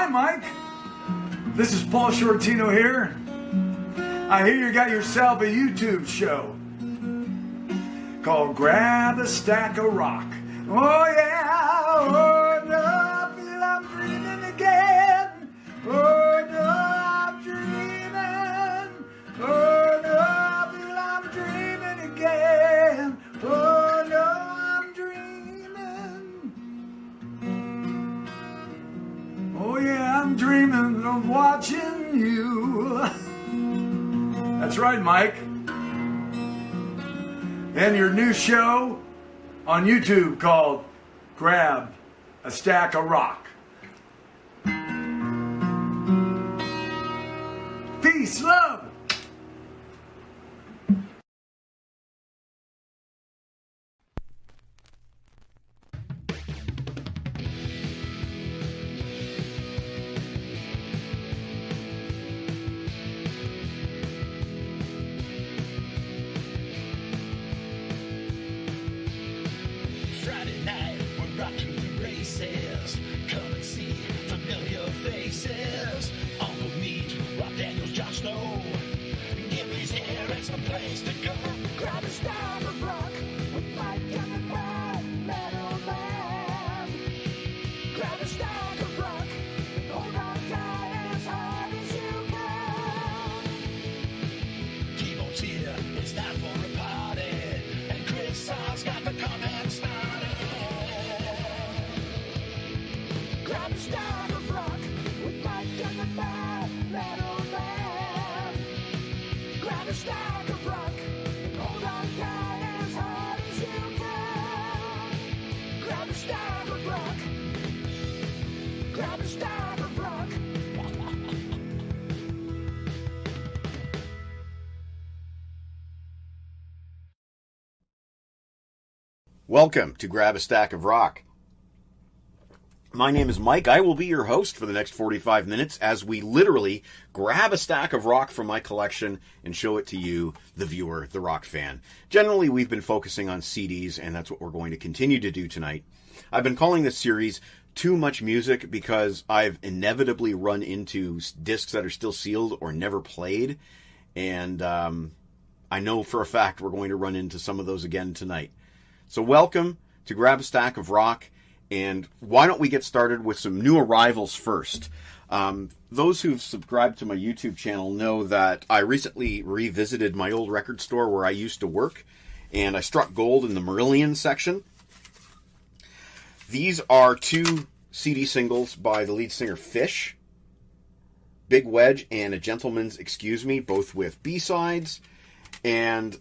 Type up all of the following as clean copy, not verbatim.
Hi, Mike. This is Paul Shortino here. I hear you got yourself a YouTube show called Grab a Stack of Rock. Oh, yeah. Oh, no, I feel I'm dreaming again. Oh, no, I'm dreaming. Oh, no, I feel I'm dreaming again. Oh, no, I'm dreaming. Oh, yeah, I'm dreaming of watching you. That's right, Mike. And your new show on YouTube called Grab a Stack of Rock. Peace, love. Friday night, we're rocking the races. Come and see familiar faces. Uncle Meat, Rob Daniels, Josh Snow. Gibby's here, it's the place to go. Grab a stack of rock with Mike and the band, Metal Man. Grab a stack of rock and hold on tight as hard as you can. Keyboard's here, it's time for a party. And Chris has got the comment started. Grab a stack of rock with Mike and the band, Metal Man. Grab a stack of rock and hold on tight as hard as you can. Grab a stack of rock. Grab a stack of rock. Welcome to Grab a Stack of Rock. My name is Mike. I will be your host for the next 45 minutes as we literally grab a stack of rock from my collection and show it to you, the viewer, the rock fan. Generally, we've been focusing on CDs, and that's what we're going to continue to do tonight. I've been calling this series Too Much Music because I've inevitably run into discs that are still sealed or never played, and I know for a fact we're going to run into some of those again tonight. So welcome to Grab a Stack of Rock, and why don't we get started with some new arrivals first. Those who've subscribed to my YouTube channel know that I recently revisited my old record store where I used to work, and I struck gold in the Marillion section. These are two CD singles by the lead singer Fish, Big Wedge and A Gentleman's Excuse Me, both with B-sides, and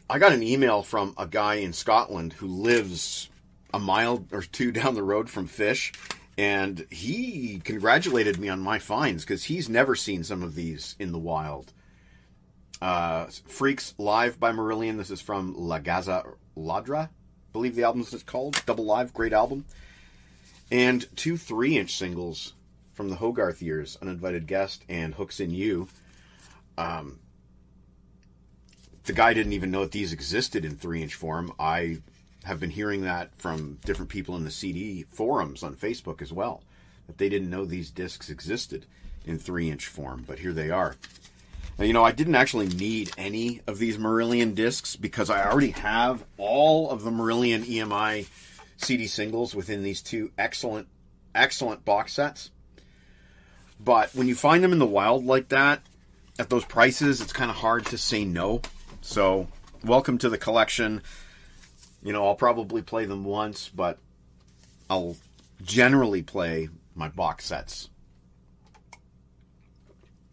I got an email from a guy in Scotland who lives a mile or two down the road from Fish, and he congratulated me on my finds because he's never seen some of these in the wild. Freaks Live by Marillion. This is from La Gaza Ladra, I believe the album is called. Double Live, great album. And two 3-inch singles from the Hogarth years, Uninvited Guest and Hooks in You. The guy didn't even know that these existed in 3-inch form. I have been hearing that from different people in the CD forums on Facebook as well, that they didn't know these discs existed in 3-inch form, but here they are. Now, I didn't actually need any of these Marillion discs because I already have all of the Marillion EMI CD singles within these two excellent box sets. But when you find them in the wild like that, at those prices, it's kind of hard to say no. So, welcome to the collection. I'll probably play them once, but I'll generally play my box sets.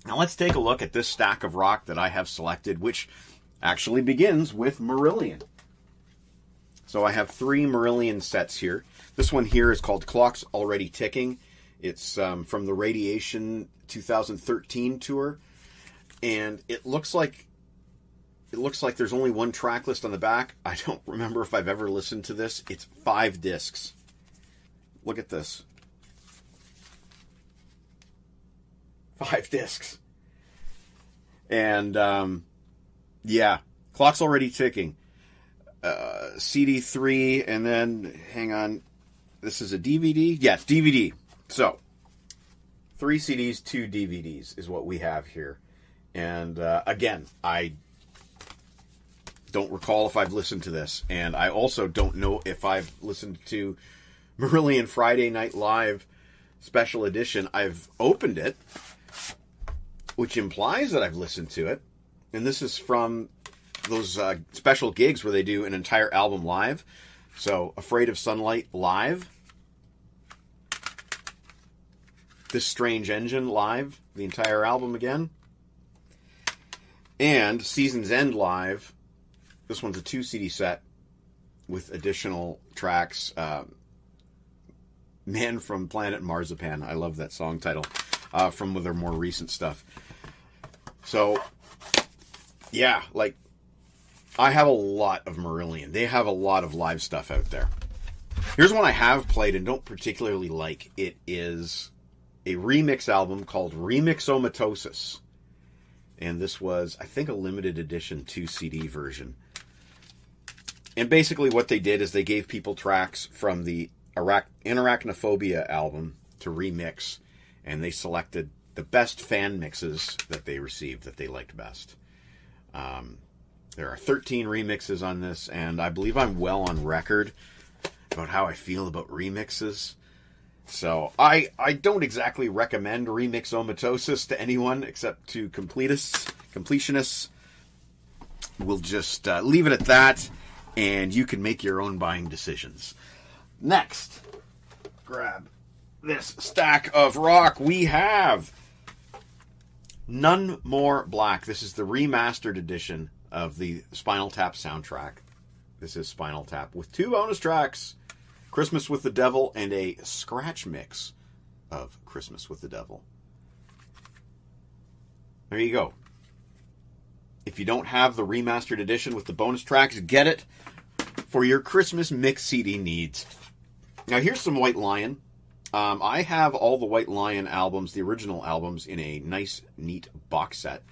Now let's take a look at this stack of rock that I have selected, which actually begins with Marillion. So I have 3 Marillion sets here. This one here is called Clock's Already Ticking. It's from the Radiation 2013 tour, and it looks like there's only one track list on the back. I don't remember if I've ever listened to this. It's 5 discs. Look at this. 5 discs. And, yeah. Clock's Already Ticking. CD3, and then, hang on. This is a DVD? Yes, DVD. So, 3 CDs, 2 DVDs is what we have here. And again, I don't recall if I've listened to this. And I also don't know if I've listened to Marillion Friday Night Live Special Edition. I've opened it, which implies that I've listened to it. And this is from those special gigs where they do an entire album live. So, Afraid of Sunlight live. This Strange Engine live, the entire album again. And Season's End live. This one's a 2 CD set with additional tracks. Man from Planet Marzipan. I love that song title from their more recent stuff. So, yeah, like, I have a lot of Marillion. They have a lot of live stuff out there. Here's one I have played and don't particularly like. It is a remix album called Remixomatosis. And this was, I think, a limited edition 2 CD version. And basically what they did is they gave people tracks from the Arachnophobia album to remix. And they selected the best fan mixes that they received that they liked best. There are 13 remixes on this, and I believe I'm well on record about how I feel about remixes. So I don't exactly recommend Remixomatosis to anyone except to completionists. We'll just leave it at that, and you can make your own buying decisions. Next, grab this stack of rock. We have None More Black. This is the remastered edition of the Spinal Tap soundtrack. This is Spinal Tap with 2 bonus tracks, Christmas with the Devil and a scratch mix of Christmas with the Devil. There you go. If you don't have the remastered edition with the bonus tracks, get it for your Christmas mix CD needs. Now here's some White Lion. I have all the White Lion albums, the original albums, in a nice, neat box set.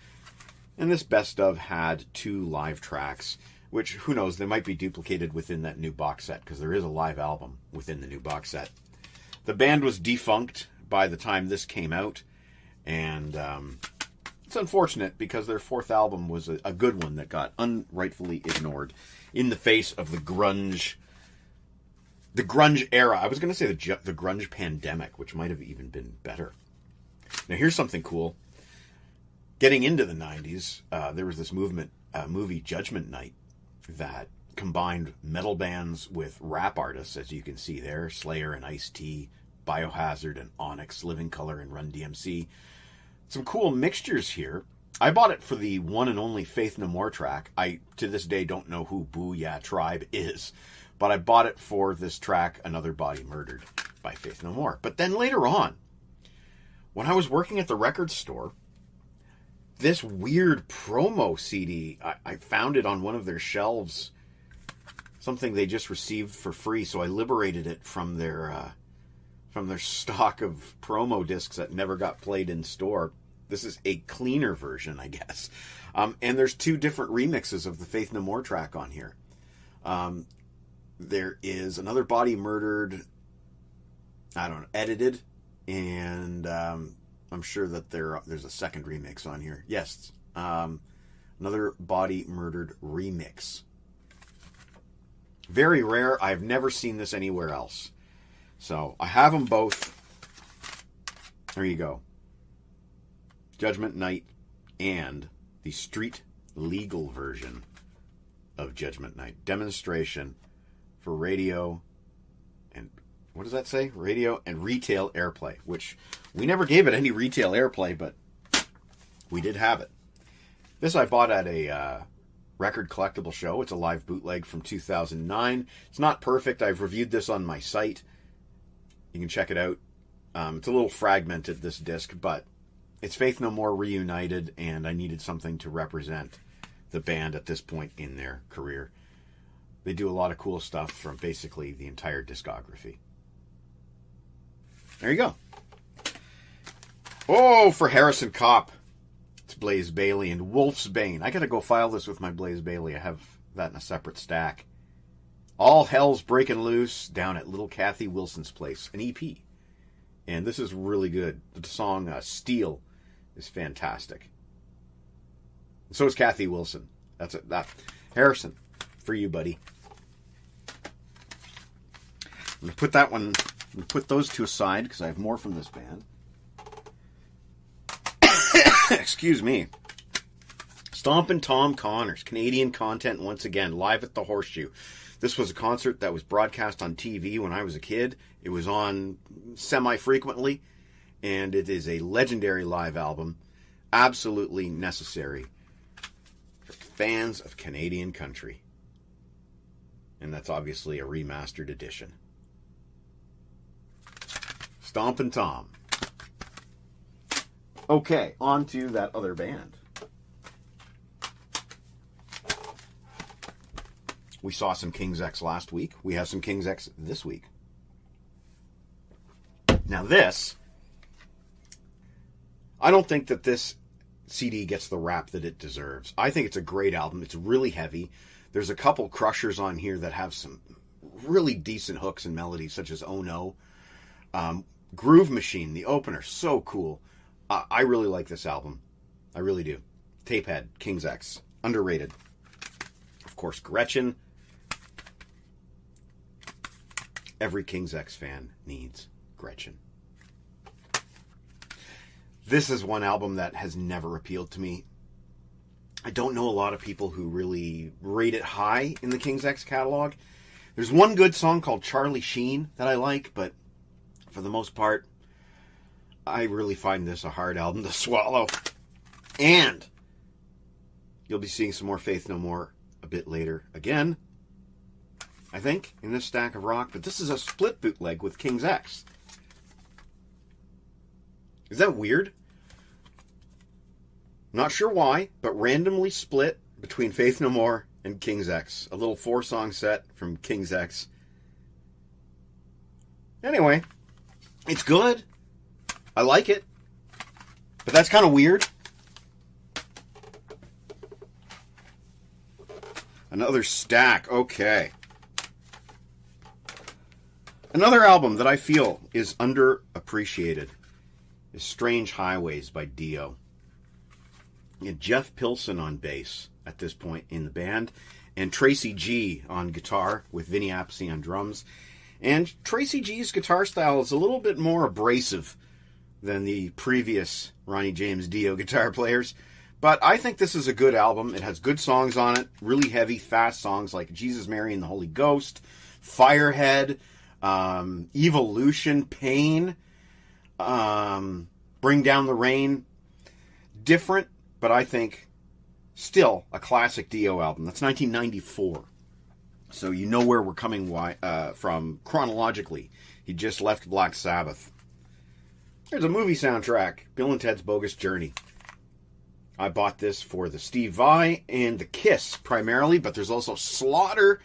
And this best of had 2 live tracks, which, who knows, they might be duplicated within that new box set, because there is a live album within the new box set. The band was defunct by the time this came out, and it's unfortunate, because their 4th album was a good one that got unrightfully ignored in the face of the grunge era. I was going to say the grunge pandemic, which might have even been better. Now here's something cool. Getting into the 90s, there was this movie Judgment Night, that combined metal bands with rap artists, as you can see there. Slayer and Ice-T, Biohazard and Onyx, Living Colour and Run DMC. Some cool mixtures here. I bought it for the one and only Faith No More track. I, to this day, don't know who Booyah Tribe is, but I bought it for this track, Another Body Murdered, by Faith No More. But then later on, when I was working at the record store, this weird promo CD, I found it on one of their shelves, something they just received for free, so I liberated it from their stock of promo discs that never got played in store. This is a cleaner version, I guess. And there's 2 different remixes of the Faith No More track on here. There is Another Body Murdered, edited, and I'm sure that there's a second remix on here. Yes, Another Body Murdered remix. Very rare. I've never seen this anywhere else. So I have them both. There you go. Judgment Night and the street legal version of Judgment Night. Demonstration for radio and, what does that say? Radio and retail airplay, which we never gave it any retail airplay, but we did have it. This I bought at a record collectible show. It's a live bootleg from 2009. It's not perfect. I've reviewed this on my site. You can check it out. It's a little fragmented, this disc, but it's Faith No More reunited, and I needed something to represent the band at this point in their career. They do a lot of cool stuff from basically the entire discography. There you go. Oh, for Harrison Kopp, it's Blaze Bayley and Wolf's Bane. I gotta go file this with my Blaze Bayley. I have that in a separate stack. All Hell's Breaking Loose down at Little Kathy Wilson's place, an EP. And this is really good. The song Steel is fantastic. And so is Kathy Wilson. That's it. Harrison, for you, buddy. I'm going to put that one, I'm going to put those two aside because I have more from this band. Excuse me. Stompin' Tom Connors, Canadian content once again, live at the Horseshoe. This was a concert that was broadcast on TV when I was a kid. It was on semi-frequently, and it is a legendary live album. Absolutely necessary for fans of Canadian country. And that's obviously a remastered edition. Stompin' Tom. Okay, on to that other band. We saw some King's X last week. We have some King's X this week. Now this, I don't think that this CD gets the rap that it deserves. I think it's a great album. It's really heavy. There's a couple crushers on here that have some really decent hooks and melodies, such as Oh No. Groove Machine, the opener, so cool. I really like this album. I really do. Tapehead, King's X, underrated. Of course, Gretchen. Every King's X fan needs Gretchen. This is one album that has never appealed to me. I don't know a lot of people who really rate it high in the King's X catalog. There's one good song called Charlie Sheen that I like, but for the most part, I really find this a hard album to swallow. And you'll be seeing some more Faith No More a bit later again, I think, in this stack of rock. But this is a split bootleg with King's X. Is that weird? Not sure why, but randomly split between Faith No More and King's X. A little 4-song set from King's X. Anyway, it's good. I like it. But that's kind of weird. Another stack. Okay. Another album that I feel is underappreciated is Strange Highways by Dio. And Jeff Pilson on bass at this point in the band. And Tracy G on guitar with Vinny Appice on drums. And Tracy G's guitar style is a little bit more abrasive than the previous Ronnie James Dio guitar players. But I think this is a good album. It has good songs on it. Really heavy, fast songs like Jesus, Mary, and the Holy Ghost. Firehead. Evolution. Pain. Bring Down the Rain. Different, but I think still a classic Dio album. That's 1994. So you know where we're coming from chronologically. He just left Black Sabbath. There's a movie soundtrack, Bill and Ted's Bogus Journey. I bought this for the Steve Vai and the Kiss primarily, but there's also Slaughter,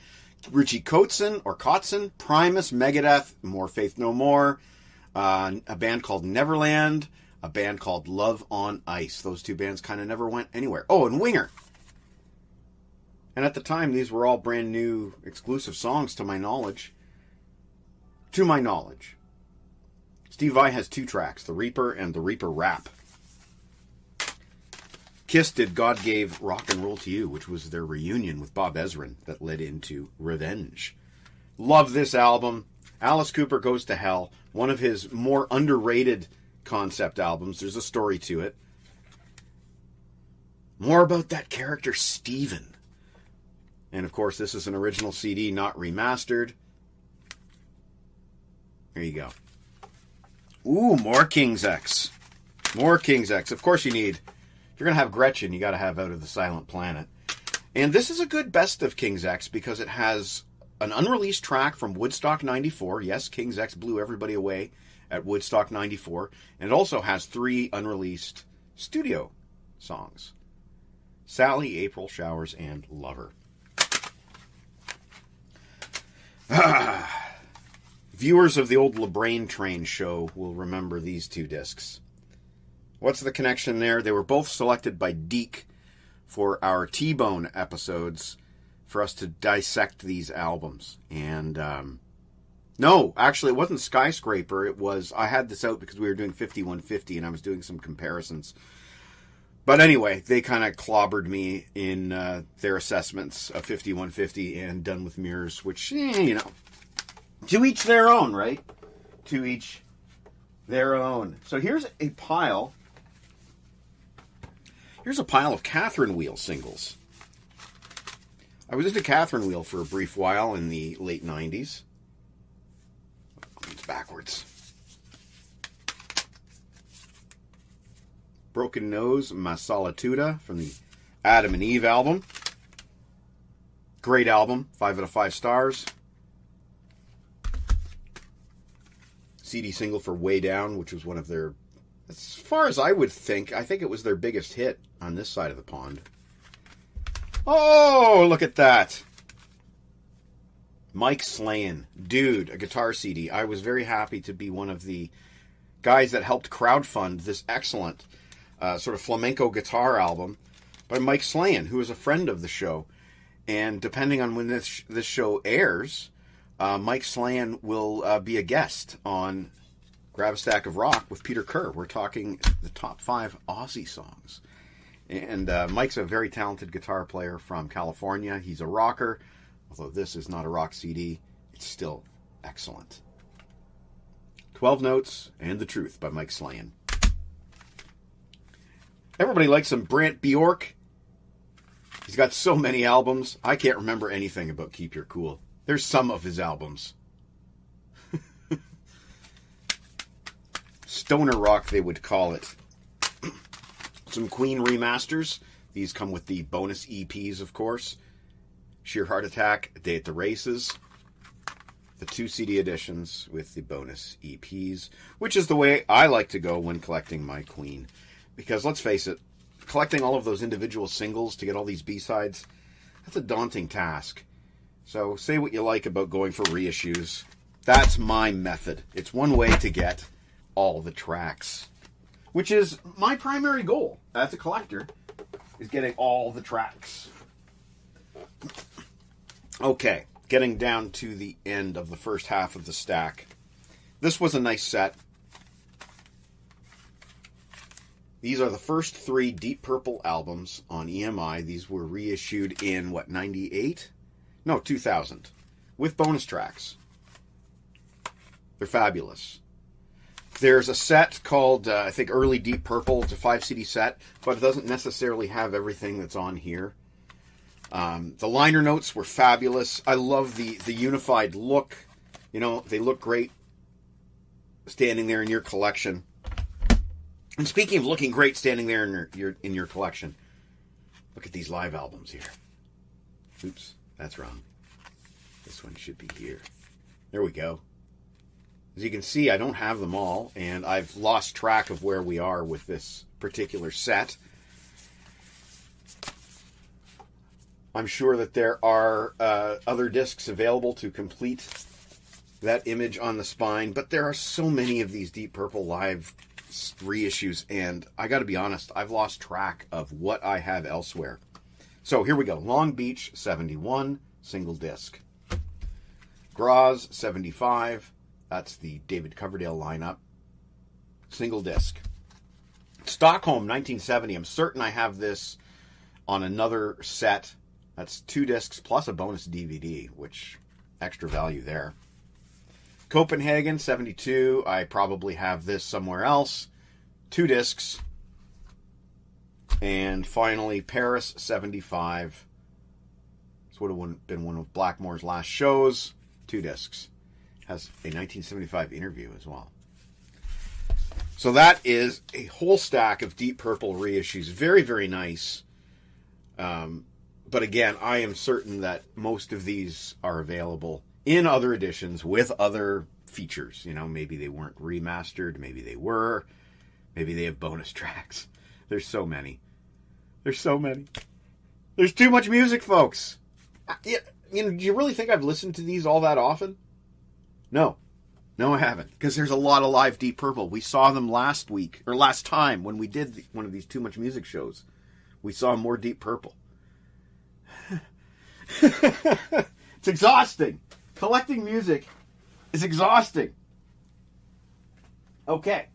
Richie Kotzen, Primus, Megadeth, more Faith No More, a band called Neverland, a band called Love on Ice. Those two bands kind of never went anywhere. Oh, and Winger. And at the time, these were all brand new exclusive songs to my knowledge. Steve Vai has 2 tracks, The Reaper and The Reaper Rap. Kiss did God Gave Rock and Roll to You, which was their reunion with Bob Ezrin that led into Revenge. Love this album. Alice Cooper Goes to Hell, one of his more underrated concept albums. There's a story to it. More about that character, Steven. And of course, this is an original CD, not remastered. There you go. Ooh, more King's X. More King's X. Of course you need. If you're going to have Gretchen, you got to have Out of the Silent Planet. And this is a good best of King's X because it has an unreleased track from Woodstock 94. Yes, King's X blew everybody away at Woodstock 94. And it also has 3 unreleased studio songs. Sally, April Showers, and Lover. Viewers of the old LeBrain Train show will remember these 2 discs. What's the connection there? They were both selected by Deke for our T-Bone episodes for us to dissect these albums. And No, actually, it wasn't Skyscraper. It was, I had this out because we were doing 5150 and I was doing some comparisons. But anyway, they kind of clobbered me in their assessments of 5150 and Done with Mirrors, which, you know, to each their own, right? To each their own. So here's a pile. Here's a pile of Catherine Wheel singles. I was into Catherine Wheel for a brief while in the late 90s. It's backwards. Broken Nose, Ma Solituda from the Adam and Eve album. Great album, 5 out of 5 stars. CD single for Way Down, which was one of their, as far as I would think, I think it was their biggest hit on this side of the pond. Oh, look at that. Mike Slayan, dude, a guitar CD. I was very happy to be one of the guys that helped crowdfund this excellent sort of flamenco guitar album by Mike Slayan, who is a friend of the show. And depending on when this show airs, Mike Slayan will be a guest on Grab a Stack of Rock with Peter Kerr. We're talking the top 5 Aussie songs. And Mike's a very talented guitar player from California. He's a rocker. Although this is not a rock CD, it's still excellent. 12 Notes and the Truth by Mike Slayan. Everybody likes some Brant Bjork. He's got so many albums. I can't remember anything about Keep Your Cool. There's some of his albums. Stoner rock, they would call it. Some Queen remasters. These come with the bonus EPs, of course. Sheer Heart Attack, A Day at the Races. The 2 CD editions with the bonus EPs, which is the way I like to go when collecting my Queen. Because let's face it, collecting all of those individual singles to get all these B-sides, that's a daunting task. So say what you like about going for reissues. That's my method. It's one way to get all the tracks, which is my primary goal as a collector, is getting all the tracks. Okay, getting down to the end of the first half of the stack. This was a nice set. These are the first 3 Deep Purple albums on EMI. These were reissued in, 98? No, 2000. With bonus tracks. They're fabulous. There's a set called, I think, Early Deep Purple. It's a 5 CD set, but it doesn't necessarily have everything that's on here. The liner notes were fabulous. I love the unified look. You know, they look great standing there in your collection. And speaking of looking great standing there in your collection, look at these live albums here. Oops, that's wrong. This one should be here. There we go. As you can see, I don't have them all, and I've lost track of where we are with this particular set. I'm sure that there are other discs available to complete that image on the spine, but there are so many of these Deep Purple live reissues, and I got to be honest, I've lost track of what I have elsewhere. So here we go. Long Beach, 71, single disc. Graz, 75. That's the David Coverdale lineup. Single disc. Stockholm, 1970. I'm certain I have this on another set. That's 2 discs plus a bonus DVD, which extra value there. Copenhagen, 72. I probably have this somewhere else. 2 discs. And finally, Paris, 75. This would have been one of Blackmore's last shows. 2 discs. Has a 1975 interview as well. So that is a whole stack of Deep Purple reissues. Very, very nice. But again, I am certain that most of these are available in other editions with other features. You know, maybe they weren't remastered. Maybe they were. Maybe they have bonus tracks. There's so many. There's so many. There's too much music, folks. You know, do you really think I've listened to these all that often? No. No, I haven't. Because there's a lot of live Deep Purple. We saw them last week, or last time, when we did one of these Too Much Music shows. We saw more Deep Purple. It's exhausting. Collecting music It's exhausting. Okay.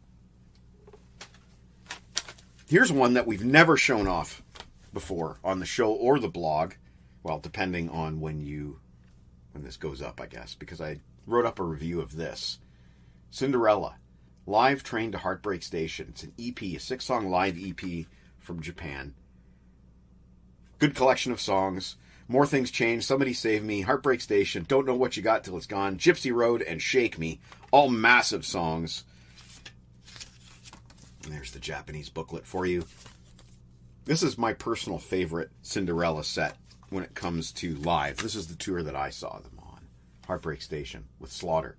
Here's one that we've never shown off before on the show or the blog. Well, depending on when this goes up, I guess, because I wrote up a review of this. Cinderella, Live Train to Heartbreak Station. It's an EP, a 6-song live EP from Japan. Good collection of songs. More Things Change, Somebody Save Me, Heartbreak Station, Don't Know What You Got Till It's Gone, Gypsy Road, and Shake Me. All massive songs. And there's the Japanese booklet for you. This is my personal favorite Cinderella set when it comes to live. This is the tour that I saw them on. Heartbreak Station with Slaughter,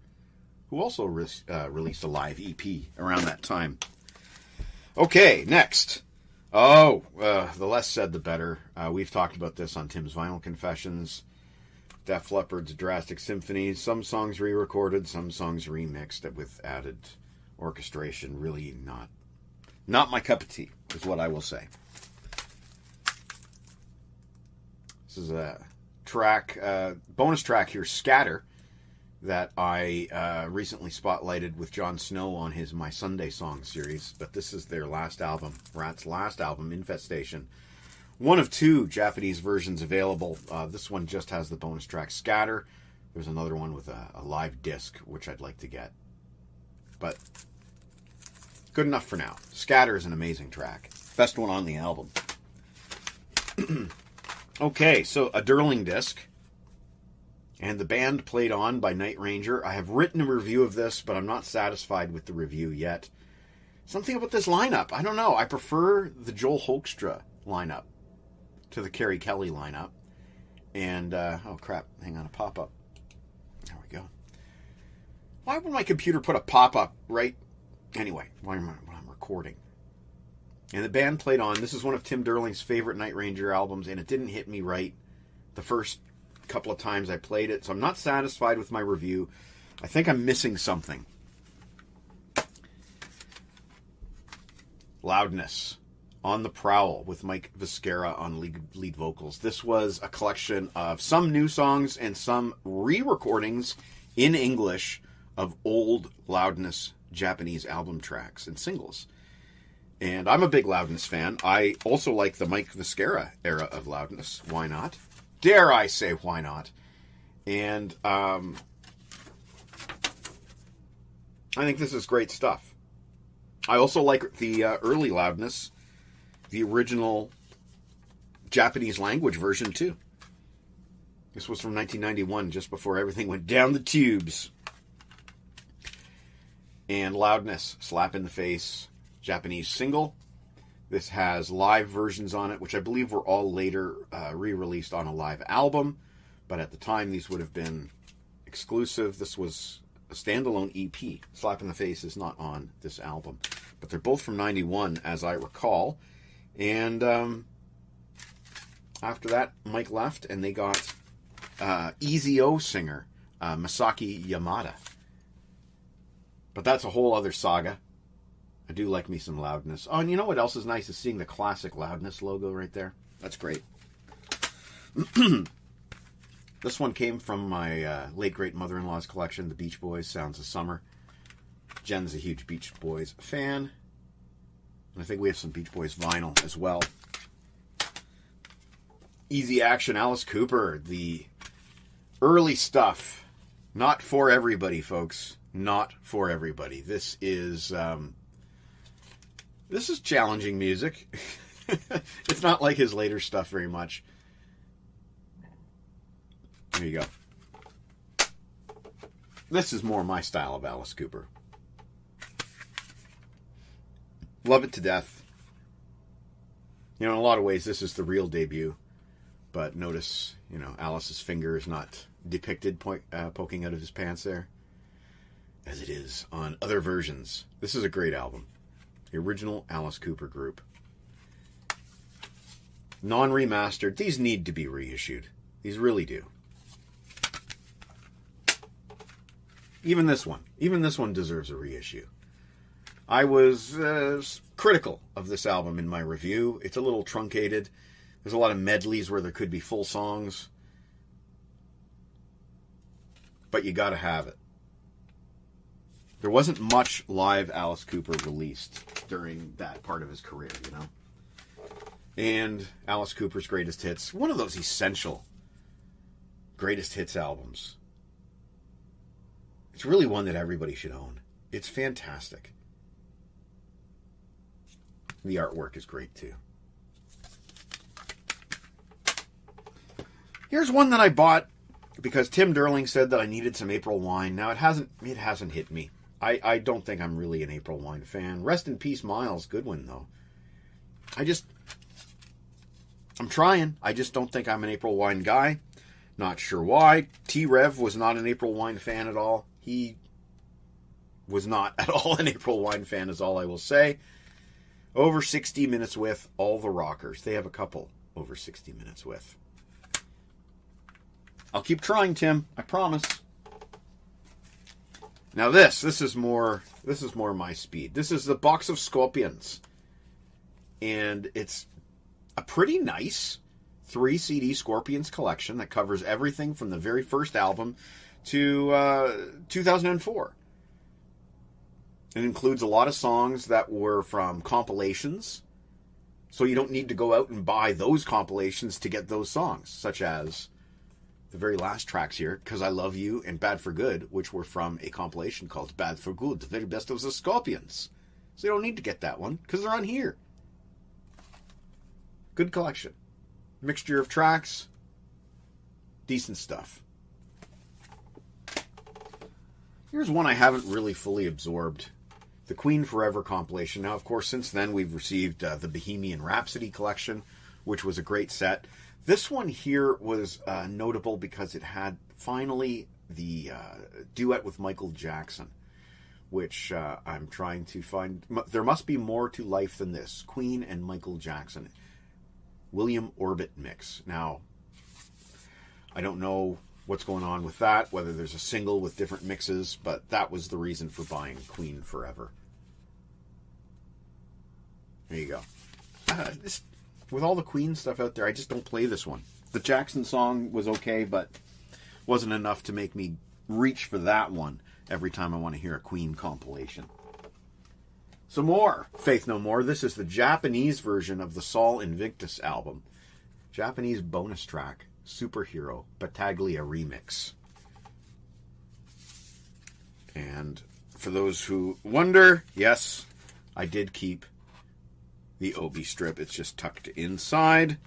who also released a live EP around that time. Okay, next. The less said, the better. We've talked about this on Tim's Vinyl Confessions. Def Leppard's Drastic Symphony. Some songs re-recorded, some songs remixed with added orchestration. Really not my cup of tea, is what I will say. This is a track, bonus track here, Scatter, that I recently spotlighted with Jon Snow on his My Sunday Song series. But this is their last album, Rat's last album, Infestation. One of 2 Japanese versions available. This one just has the bonus track, Scatter. There's another one with a live disc, which I'd like to get. But good enough for now. Scatter is an amazing track. Best one on the album. Okay, so a Derling disc. And the band Played On by Night Ranger. I have written a review of this, but I'm not satisfied with the review yet. Something about this lineup, I don't know. I prefer the Joel Hoekstra lineup to the Carrie Kelly lineup. And, oh crap, hang on, a pop-up. There we go. Why would my computer put a pop-up right... Anyway, when I'm recording. And the band Played On. This is one of Tim Derling's favorite Night Ranger albums, and it didn't hit me right the first couple of times I played it, so I'm not satisfied with my review. I think I'm missing something. Loudness, On the Prowl with Mike Viscera on lead vocals. This was a collection of some new songs and some re-recordings in English of old Loudness Japanese album tracks and singles. And I'm a big Loudness fan. I also like the Mike Viscera era of Loudness. Why not? Dare I say why not? And I think this is great stuff. I also like the early Loudness, the original Japanese language version too. This was from 1991, just before everything went down the tubes. And Loudness, Slap in the Face, Japanese single. This has live versions on it, which I believe were all later re-released on a live album. But at the time, these would have been exclusive. This was a standalone EP. Slap in the Face is not on this album. But they're both from 91, as I recall. And after that, Mike left, and they got Easy O singer, Masaki Yamada. But that's a whole other saga. I do like me some Loudness. Oh, and you know what else is nice is seeing the classic Loudness logo right there. That's great. This one came from my late great mother-in-law's collection, the Beach Boys, Sounds of Summer. Jen's a huge Beach Boys fan. And I think we have some Beach Boys vinyl as well. Easy Action, Alice Cooper, the early stuff. Not for everybody, folks. Not for everybody. This is challenging music. It's not like his later stuff very much. There you go. This is more my style of Alice Cooper. Love it to death. You know, in a lot of ways, this is the real debut. But notice, you know, Alice's finger is not depicted poking out of his pants there, as it is on other versions. This is a great album. The original Alice Cooper group. Non-remastered. These need to be reissued. These really do. Even this one. Even this one deserves a reissue. I was critical of this album in my review. It's a little truncated. There's a lot of medleys where there could be full songs. But you gotta have it. There wasn't much live Alice Cooper released during that part of his career, you know? And Alice Cooper's Greatest Hits, one of those essential Greatest Hits albums. It's really one that everybody should own. It's fantastic. The artwork is great too. Here's one that I bought because Tim Derling said that I needed some April wine. Now it hasn't hit me. I don't think I'm really an April wine fan. Rest in peace, Miles. Good one though. I'm trying. I just don't think I'm an April wine guy. Not sure why. T-Rev was not an April wine fan at all. He was not at all an April wine fan is all I will say. Over 60 Minutes With All the Rockers. They have a couple over 60 Minutes With. I'll keep trying, Tim. I promise. Now this is more my speed. This is the Box of Scorpions. And it's a pretty nice 3 CD Scorpions collection that covers everything from the very first album to 2004. It includes a lot of songs that were from compilations, so you don't need to go out and buy those compilations to get those songs, such as the very last tracks here, Cause I Love You and Bad for Good, which were from a compilation called Bad for Good, the very best of the Scorpions. So you don't need to get that one, because they're on here. Good collection. Mixture of tracks. Decent stuff. Here's one I haven't really fully absorbed. The Queen Forever compilation. Now, of course, since then we've received the Bohemian Rhapsody collection, which was a great set. This one here was notable because it had finally the duet with Michael Jackson, which I'm trying to find. There must be more to life than this. Queen and Michael Jackson. William Orbit mix. Now, I don't know what's going on with that, whether there's a single with different mixes, but that was the reason for buying Queen Forever. There you go. With all the Queen stuff out there, I just don't play this one. The Jackson song was okay, but wasn't enough to make me reach for that one every time I want to hear a Queen compilation. Some more Faith No More. This is the Japanese version of the Sol Invictus album. Japanese bonus track, Superhero Battaglia Remix. And for those who wonder, yes, I did keep the Obi strip. It's just tucked inside.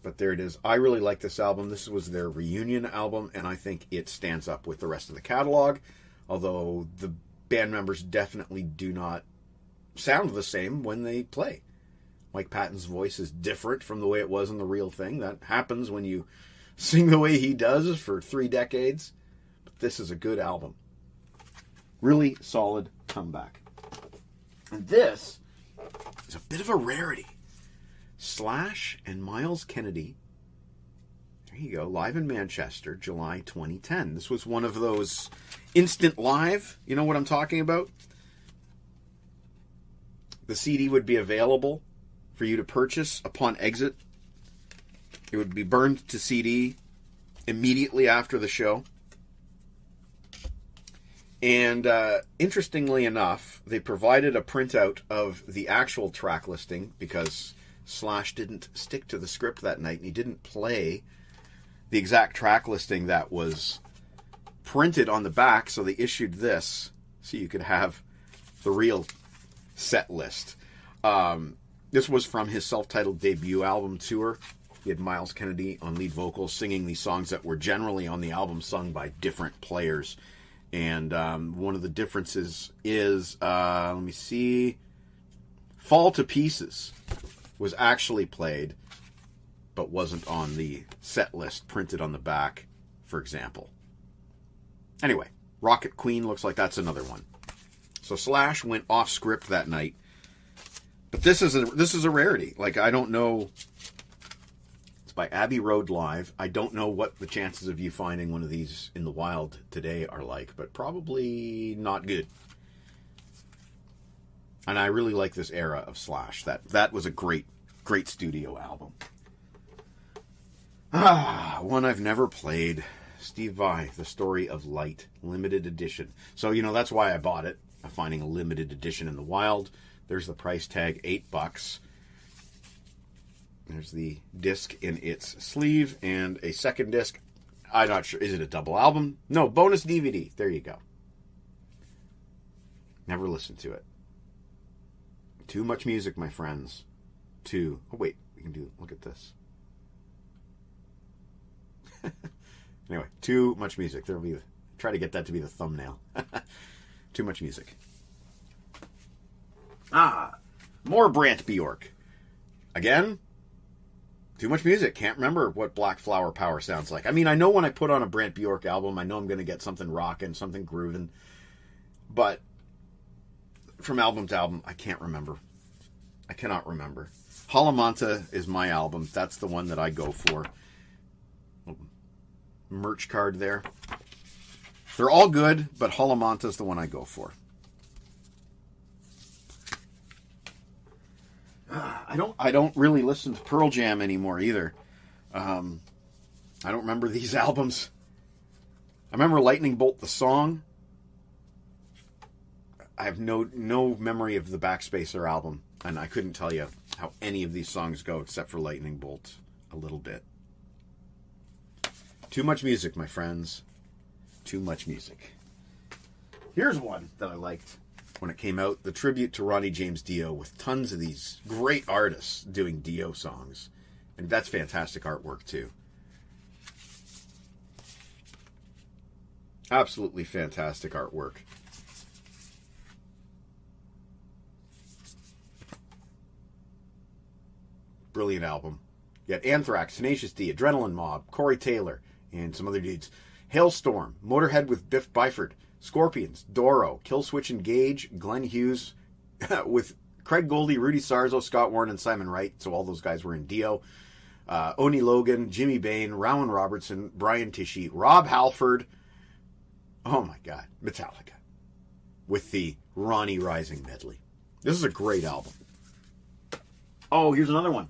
But there it is. I really like this album. This was their reunion album, and I think it stands up with the rest of the catalog. Although the band members definitely do not sound the same when they play. Mike Patton's voice is different from the way it was in the real thing. That happens when you sing the way he does for 3 decades. But this is a good album. Really solid comeback. And this is a bit of a rarity. Slash and Miles Kennedy. There you go. Live in Manchester, July 2010. This was one of those instant live. You know what I'm talking about? The CD would be available for you to purchase upon exit. It would be burned to CD immediately after the show. And interestingly enough, they provided a printout of the actual track listing because Slash didn't stick to the script that night and he didn't play the exact track listing that was printed on the back, so they issued this so you could have the real set list. This was from his self-titled debut album tour. He had Miles Kennedy on lead vocals singing these songs that were generally on the album sung by different players. And one of the differences is, let me see, Fall to Pieces was actually played, but wasn't on the set list printed on the back, for example. Anyway, Rocket Queen looks like that's another one. So Slash went off script that night. But this is a rarity. Like, I don't know. It's by Abbey Road Live. I don't know what the chances of you finding one of these in the wild today are like, but probably not good. And I really like this era of Slash. That was a great studio album. One I've never played. Steve Vai, The Story of Light, limited edition. So, that's why I bought it. I'm finding a limited edition in the wild. There's the price tag, $8. There's the disc in its sleeve and a second disc. I'm not sure. Is it a double album? No, bonus DVD. There you go. Never listened to it. Too much music, my friends. Oh, wait. We can look at this. Anyway, too much music. Try to get that to be the thumbnail. Too much music. More Brant Bjork. Again, too much music. Can't remember what Black Flower Power sounds like. I mean, I know when I put on a Brant Bjork album, I know I'm going to get something rocking, something grooving. But from album to album, I can't remember. I cannot remember. Halamanta is my album. That's the one that I go for. Merch card there. They're all good, but Halamanta is the one I go for. I don't really listen to Pearl Jam anymore either. I don't remember these albums. I remember Lightning Bolt the song. I have no memory of the Backspacer album, and I couldn't tell you how any of these songs go except for Lightning Bolt a little bit. Too much music, my friends. Too much music. Here's one that I liked when it came out, the tribute to Ronnie James Dio, with tons of these great artists doing Dio songs. And that's fantastic artwork, too. Absolutely fantastic artwork. Brilliant album. You got Anthrax, Tenacious D, Adrenaline Mob, Corey Taylor, and some other dudes. Hailstorm, Motorhead with Biff Byford, Scorpions, Doro, Killswitch Engage, Glenn Hughes, with Craig Goldie, Rudy Sarzo, Scott Warren, and Simon Wright. So all those guys were in Dio. Oni Logan, Jimmy Bain, Rowan Robertson, Brian Tichy, Rob Halford. Oh my God, Metallica. With the Ronnie Rising medley. This is a great album. Oh, here's another one.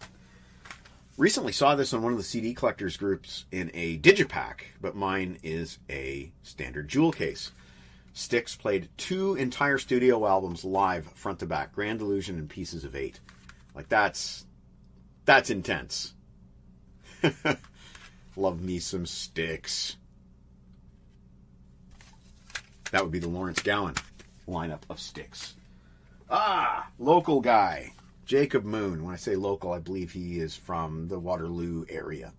Recently saw this on one of the CD collectors groups in a digipack, but mine is a standard jewel case. Styx played 2 entire studio albums live, front to back, Grand Illusion and Pieces of 8. Like, that's intense. Love me some Styx. That would be the Lawrence Gowan lineup of Styx. Local guy. Jacob Moon. When I say local, I believe he is from the Waterloo area.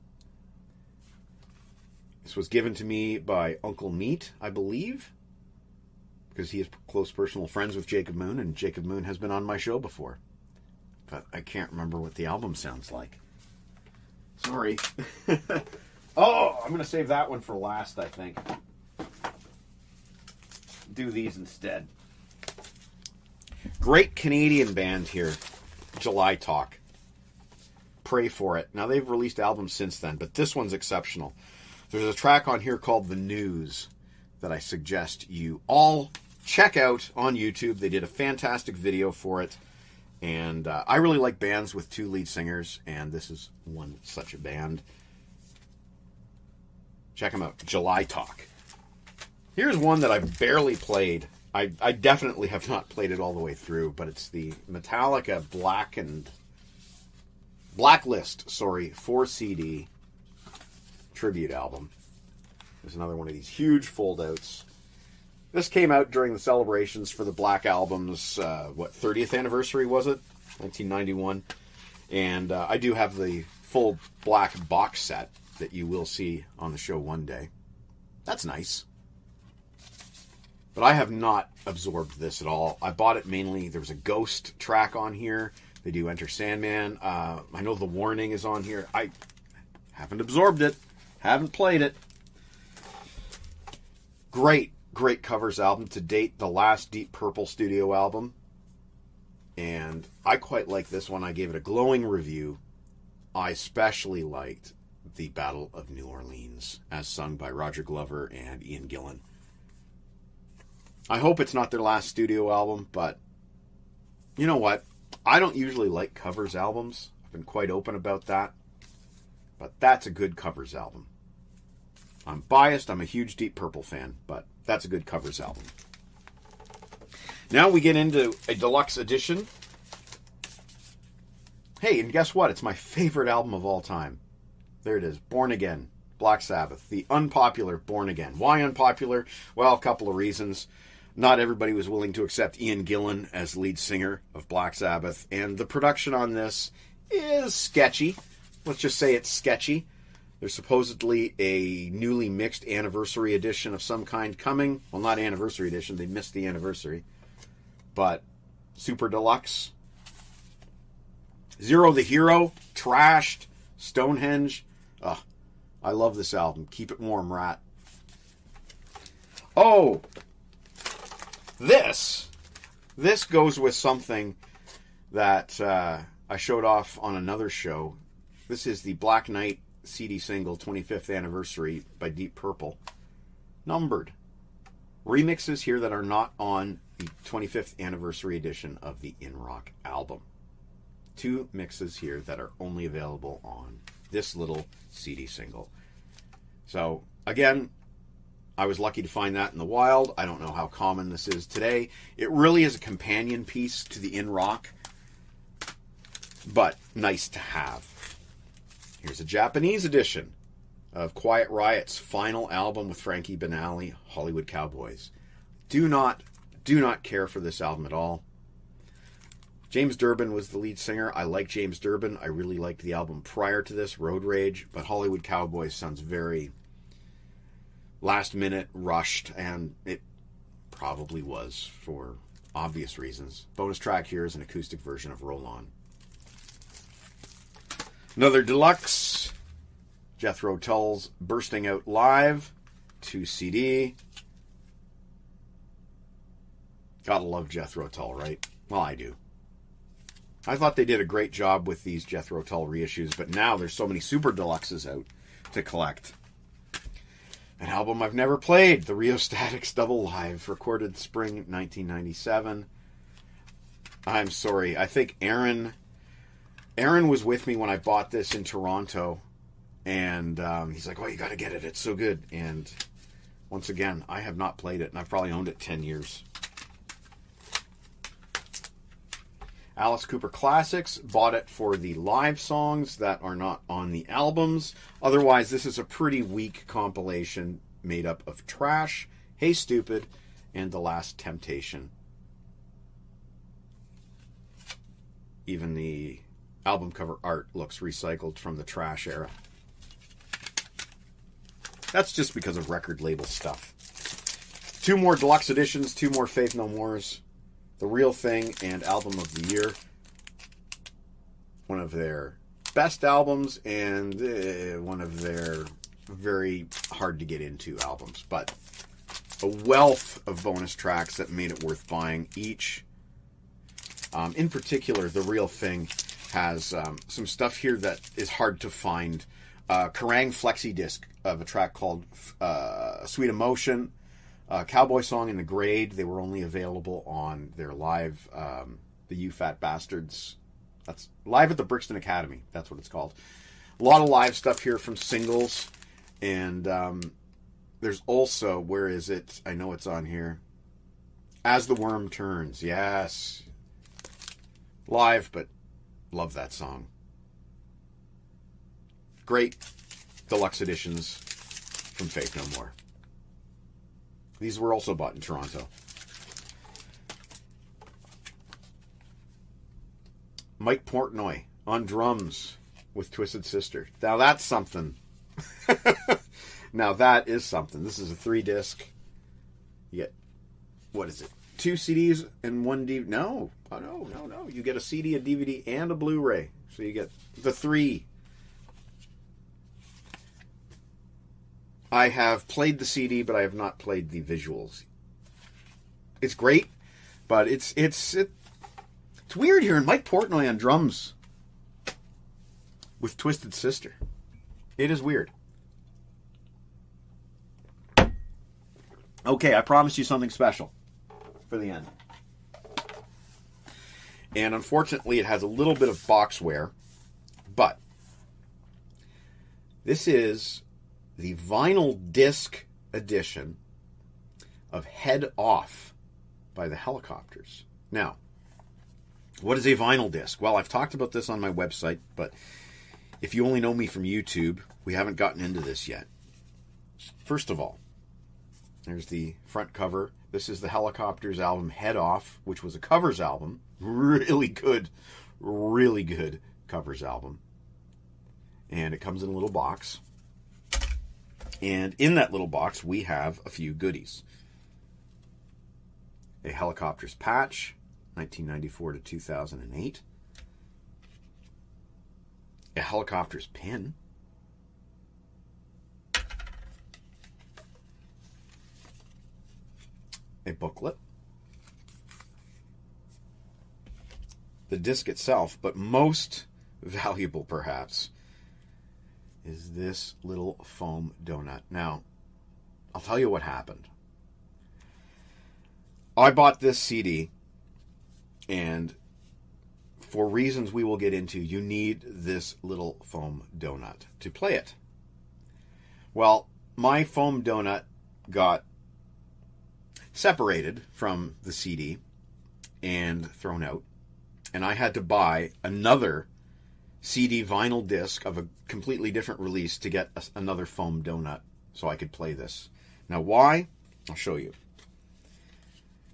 This was given to me by Uncle Meat, I believe, because he is close personal friends with Jacob Moon, and Jacob Moon has been on my show before. But I can't remember what the album sounds like. Sorry. Oh, I'm going to save that one for last, I think. Do these instead. Great Canadian band here. July Talk. Pray for it. Now, they've released albums since then, but this one's exceptional. There's a track on here called The News that I suggest you all check out on YouTube. They did a fantastic video for it, and I really like bands with 2 lead singers, and this is one such a band. Check them out. July Talk. Here's one that I've barely played. I definitely have not played it all the way through, but it's the Metallica Blacklist 4 CD tribute album. There's another one of these huge foldouts. This came out during the celebrations for the Black Album's 30th anniversary, was it? 1991. And I do have the full Black box set that you will see on the show one day. That's nice. But I have not absorbed this at all. I bought it mainly. There was a Ghost track on here. They do Enter Sandman. I know The Warning is on here. I haven't absorbed it. Haven't played it. Great covers album. To date, the last Deep Purple studio album. And I quite like this one. I gave it a glowing review. I especially liked the Battle of New Orleans, as sung by Roger Glover and Ian Gillan. I hope it's not their last studio album, but you know what? I don't usually like covers albums. I've been quite open about that. But that's a good covers album. I'm biased. I'm a huge Deep Purple fan, but that's a good covers album. Now we get into a deluxe edition. Hey, and guess what? It's my favorite album of all time. There it is. Born Again. Black Sabbath. The unpopular Born Again. Why unpopular? Well, a couple of reasons. Not everybody was willing to accept Ian Gillan as lead singer of Black Sabbath. And the production on this is sketchy. Let's just say it's sketchy. There's supposedly a newly mixed anniversary edition of some kind coming. Well, not anniversary edition. They missed the anniversary. But super deluxe. Zero the Hero. Trashed. Stonehenge. Ugh. I love this album. Keep it warm, Rat. Oh! This goes with something that I showed off on another show. This is the Black Knight CD single 25th anniversary by Deep Purple. Numbered. Remixes here that are not on the 25th anniversary edition of the In Rock album. 2 mixes here that are only available on this little CD single. So, again, I was lucky to find that in the wild. I don't know how common this is today. It really is a companion piece to the In Rock, but nice to have. Here's a Japanese edition of Quiet Riot's final album with Frankie Banali, Hollywood Cowboys. Do not care for this album at all. James Durbin was the lead singer. I like James Durbin. I really liked the album prior to this, Road Rage, but Hollywood Cowboys sounds very last minute, rushed, and it probably was for obvious reasons. Bonus track here is an acoustic version of Roll On. Another deluxe, Jethro Tull's Bursting Out Live, 2 CD. Gotta love Jethro Tull, right? Well, I do. I thought they did a great job with these Jethro Tull reissues, but now there's so many super deluxes out to collect. An album I've never played, the Rheostatics Double Live, recorded spring 1997. I'm sorry, I think Aaron was with me when I bought this in Toronto, and he's like, "Oh, you got to get it. It's so good." And once again, I have not played it, and I've probably owned it 10 years. Alice Cooper Classics, bought it for the live songs that are not on the albums. Otherwise, this is a pretty weak compilation made up of Trash, Hey Stupid, and The Last Temptation. Even the album cover art looks recycled from the Trash era. That's just because of record label stuff. 2 more deluxe editions, 2 more Faith No Mores. The Real Thing and Album of the Year. One of their best albums and one of their very hard to get into albums. But a wealth of bonus tracks that made it worth buying each. In particular, The Real Thing has some stuff here that is hard to find. Kerrang! Flexi disc of a track called Sweet Emotion. Cowboy Song in the Grade. They were only available on their live, the You Fat Bastards. That's live at the Brixton Academy. That's what it's called. A lot of live stuff here from singles. And there's also, where is it? I know it's on here. As the Worm Turns. Yes. Live, but love that song. Great deluxe editions from Faith No More. These were also bought in Toronto. Mike Portnoy on drums with Twisted Sister. Now that's something. Now that is something. This is a 3-disc. You get, what is it? 2 CDs and 1 DVD. No. Oh, no. You get a CD, a DVD, and a Blu-ray. So you get the 3. I have played the CD, but I have not played the visuals. It's great, but it's weird hearing Mike Portnoy on drums with Twisted Sister. It is weird. Okay, I promised you something special for the end. And unfortunately, it has a little bit of box wear, but this is the vinyl disc edition of Head Off by the Helicopters. Now, what is a vinyl disc? Well, I've talked about this on my website, but if you only know me from YouTube, we haven't gotten into this yet. First of all, there's the front cover. This is the Helicopters album Head Off, which was a covers album. Really good covers album. And it comes in a little box. And in that little box, we have a few goodies. A Helicopters patch, 1994 to 2008. A Helicopters pin. A booklet. The disc itself, but most valuable perhaps, is this little foam donut. Now, I'll tell you what happened. I bought this CD, and for reasons we will get into, you need this little foam donut to play it. Well, my foam donut got separated from the CD and thrown out, and I had to buy another CD vinyl disc of a completely different release to get another foam donut so I could play this. Now, why? I'll show you.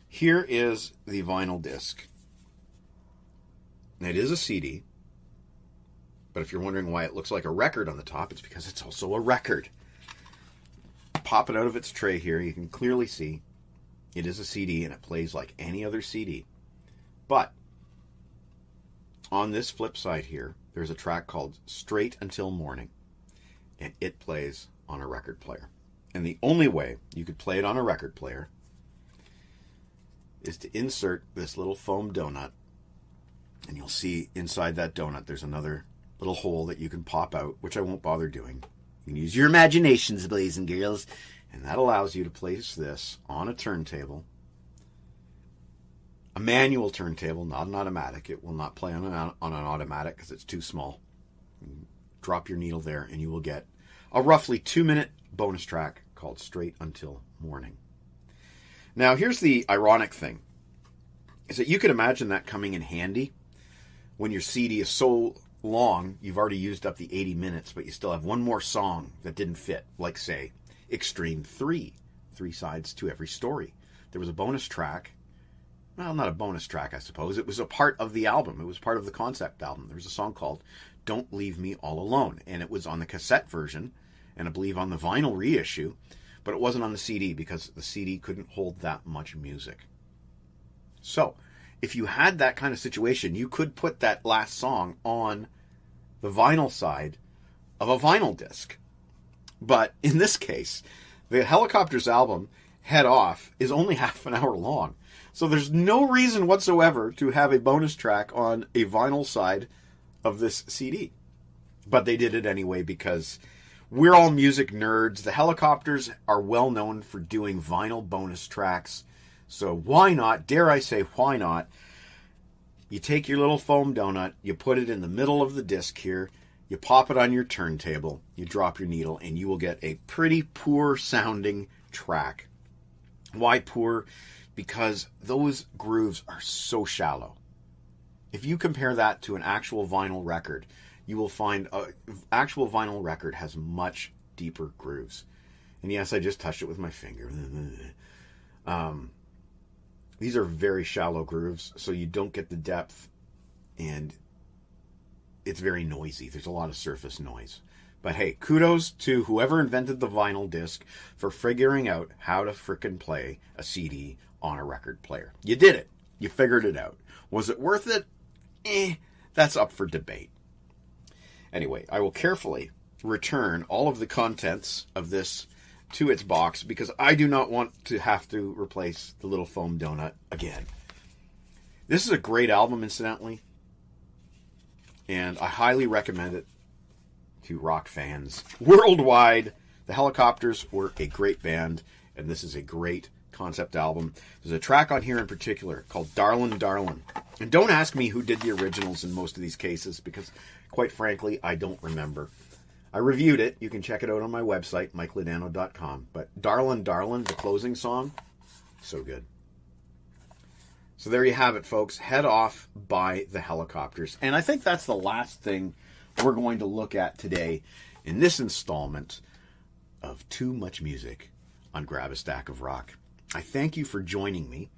Here is the vinyl disc. It is a CD, but if you're wondering why it looks like a record on the top, it's because it's also a record. Pop it out of its tray here, you can clearly see it is a CD and it plays like any other CD. But on this flip side here, there's a track called Straight Until Morning, and it plays on a record player. And the only way you could play it on a record player is to insert this little foam donut, and you'll see inside that donut there's another little hole that you can pop out, which I won't bother doing. You can use your imaginations, boys and girls, and that allows you to place this on a turntable, a manual turntable, not an automatic. It will not play on an automatic because it's too small. You drop your needle there and you will get a roughly 2-minute bonus track called Straight Until Morning. Now, here's the ironic thing, is that you could imagine that coming in handy when your CD is so long, you've already used up the 80 minutes, but you still have one more song that didn't fit, like, say, Extreme 3, 3 sides to every story. There was a bonus track. Well, not a bonus track, I suppose. It was a part of the album. It was part of the concept album. There was a song called Don't Leave Me All Alone, and it was on the cassette version, and I believe on the vinyl reissue, but it wasn't on the CD because the CD couldn't hold that much music. So, if you had that kind of situation, you could put that last song on the vinyl side of a vinyl disc. But in this case, the Helicopters album, Head Off, is only half an hour long. So there's no reason whatsoever to have a bonus track on a vinyl side of this CD. But they did it anyway because we're all music nerds. The Helicopters are well known for doing vinyl bonus tracks. So why not, dare I say why not, you take your little foam donut, you put it in the middle of the disc here, you pop it on your turntable, you drop your needle, and you will get a pretty poor sounding track. Why poor? Because those grooves are so shallow. If you compare that to an actual vinyl record, you will find an actual vinyl record has much deeper grooves. And yes, I just touched it with my finger. These are very shallow grooves, so you don't get the depth, and it's very noisy. There's a lot of surface noise. But hey, kudos to whoever invented the vinyl disc for figuring out how to frickin' play a CD on a record player. You did it. You figured it out. Was it worth it? That's up for debate. Anyway, I will carefully return all of the contents of this to its box because I do not want to have to replace the little foam donut again. This is a great album, incidentally, and I highly recommend it to rock fans worldwide. The Helicopters were a great band, and this is a great concept album. There's a track on here in particular called Darlin' Darlin'. And don't ask me who did the originals in most of these cases because, quite frankly, I don't remember. I reviewed it. You can check it out on my website, mikeladano.com. But Darlin' Darlin', the closing song, so good. So there you have it, folks. Head Off by the Helicopters. And I think that's the last thing we're going to look at today in this installment of Too Much Music on Grab a Stack of Rock. I thank you for joining me.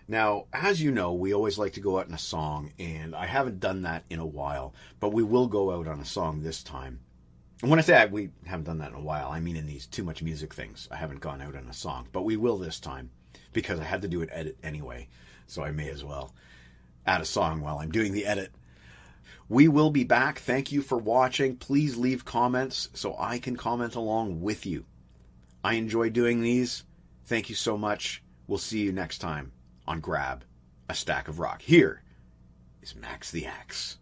Now, as you know, we always like to go out in a song, and I haven't done that in a while, but we will go out on a song this time. And when I say we haven't done that in a while, I mean in these Too Much Music things. I haven't gone out on a song, but we will this time because I had to do an edit anyway, so I may as well add a song while I'm doing the edit. We will be back. Thank you for watching. Please leave comments so I can comment along with you. I enjoy doing these. Thank you so much. We'll see you next time on Grab a Stack of Rock. Here is Max the Axe.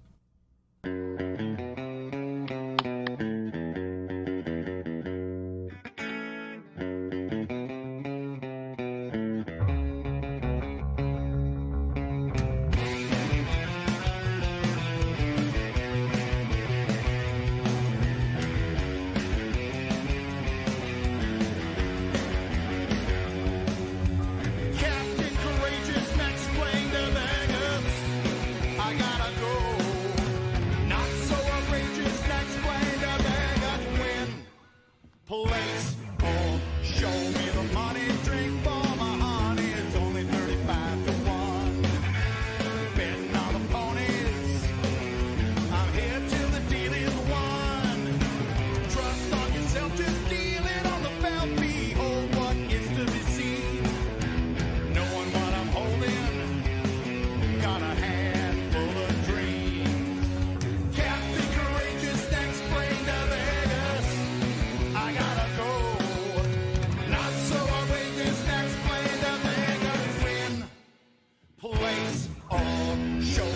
Captain Courageous, next plane to Vegas. I gotta go. Not so outrageous, next plane to Vegas. Win, place, or show me the money. Drink for my honey. It's only 35 to 1. Betting on the ponies. I'm here till the deal is won. Trust on yourself, just deal it on the felt. Behold what is to be seen. Knowing what I'm holding, got a handful of dreams. Captain Courageous, next plane to Vegas. I gotta go. Not so outrageous, next plane to Vegas. Win, place, or show